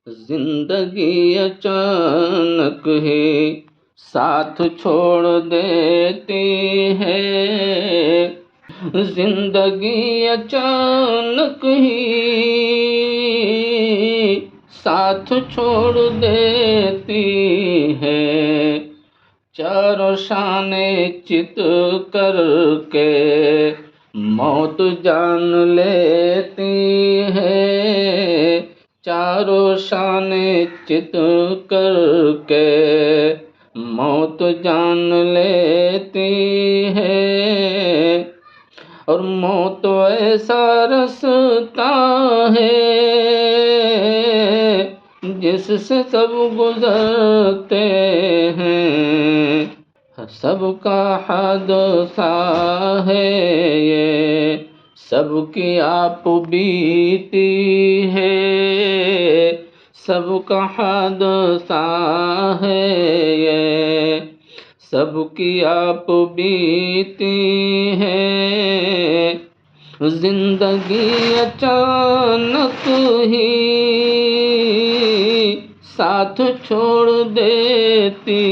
زندگی اچانک ہی ساتھ چھوڑ دیتی ہے، زندگی اچانک ہی ساتھ چھوڑ دیتی ہے، چاروں شانے چت کر کے موت جان لیتی ہے، چاروں شانے چت کر کے موت جان لیتی ہے، اور موت ایسا رستہ ہے جس سے سب گزرتے ہیں، سب کا حادثہ ہے یہ، سب کی آپ بیتی ہے، سب کا حادثہ ہے یہ، سب کی آپ بیتی ہے، زندگی اچانک ہی ساتھ چھوڑ دیتی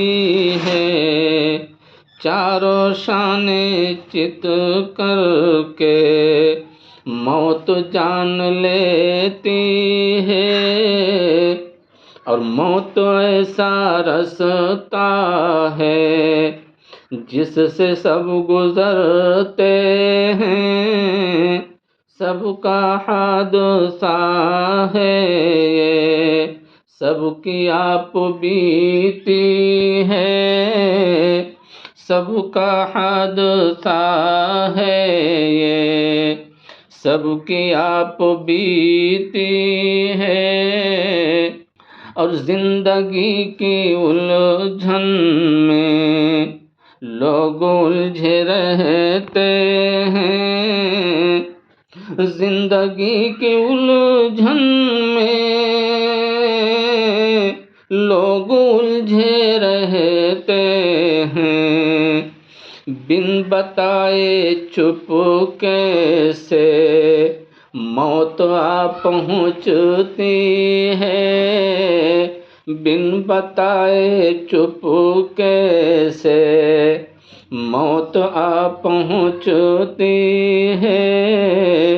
ہے، چاروں شانے چت کر کے موت جان لیتی ہے، اور موت ایسا رستہ ہے جس سے سب گزرتے ہیں، سب کا حادثہ ہے یہ، سب کی آپ بیتی ہے، سب کا حادثہ ہے یہ، سب کی آپ بیتی ہے، اور زندگی کی الجھن میں لوگ الجھے رہتے ہیں، زندگی کی الجھن میں لوگ الجھے رہتے ہیں، بن بتائے چپکے سے موت آ پہنچتی ہے، بن بتائے چپکے سے موت آ پہنچتی ہے،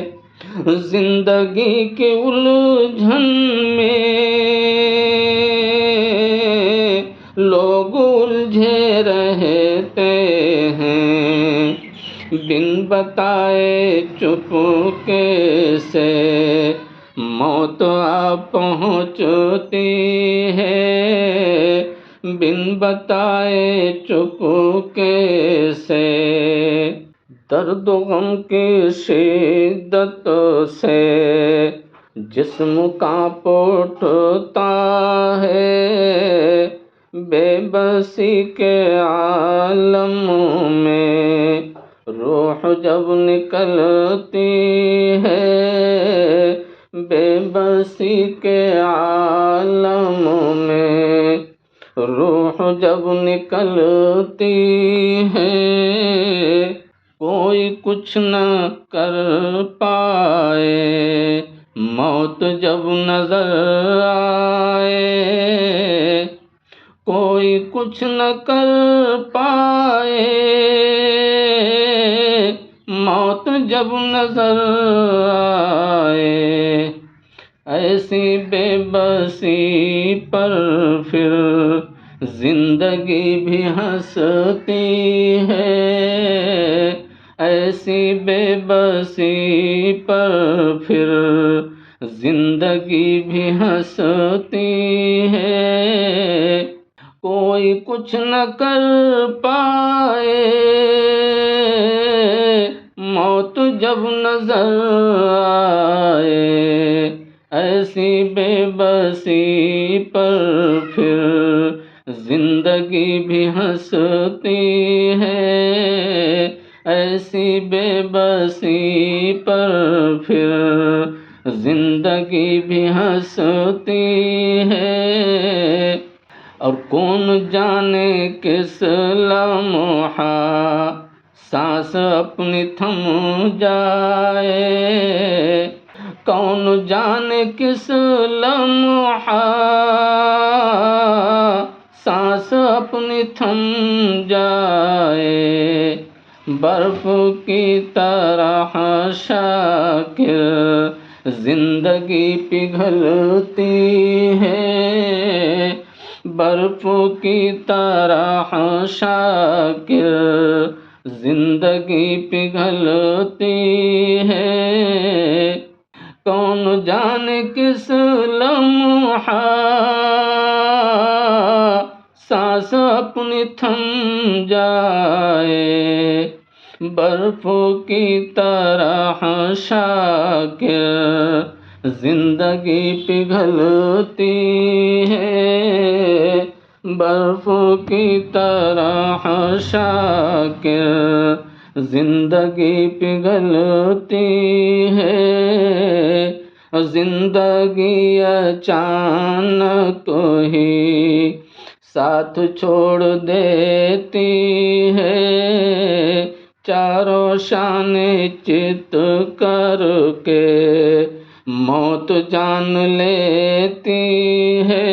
زندگی کے الجھن میں لوگ الجھے رہتے ہیں، بن بتائے چپکے سے موت آ پہنچتی ہے، بن بتائے چپکے سے، درد و غم کی شدت سے جسم کانپ اٹھتا ہے، بے بسی کے عالم میں روح جب نکلتی ہے، بے بسی کے عالم میں روح جب نکلتی ہے، کوئی کچھ نہ کر پائے، موت جب نظر آئے، کوئی کچھ نہ کر پائے، موت جب نظر آئے، ایسی بے بسی پر پھر زندگی بھی ہنستی ہے، ایسی بے بسی پر پھر زندگی بھی ہنستی ہے، کوئی کچھ نہ کر پائے، موت جب نظر آئے، ایسی بے بسی پر پھر زندگی بھی ہنستی ہے، ایسی بے بسی پر پھر زندگی بھی ہنستی ہے، اور کون جانے کس لمحہ سانس اپنی تھم جائے، کون جانے کس لمحہ سانس اپنی تھم جائے، برف کی طرح شاکر زندگی پگھلتی ہے، برف کی طرح شاکر زندگی پگھلتی ہے، کون جانے کس لمحہ سانس اپنی تھم جائے، برف کی طرح شاکر زندگی پگھلتی ہے، برف کی طرح شاکر زندگی پگھلتی ہے، زندگی اچانک ہی ساتھ چھوڑ دیتی ہے، چاروں شان چت کر کے موت جان لیتی ہے،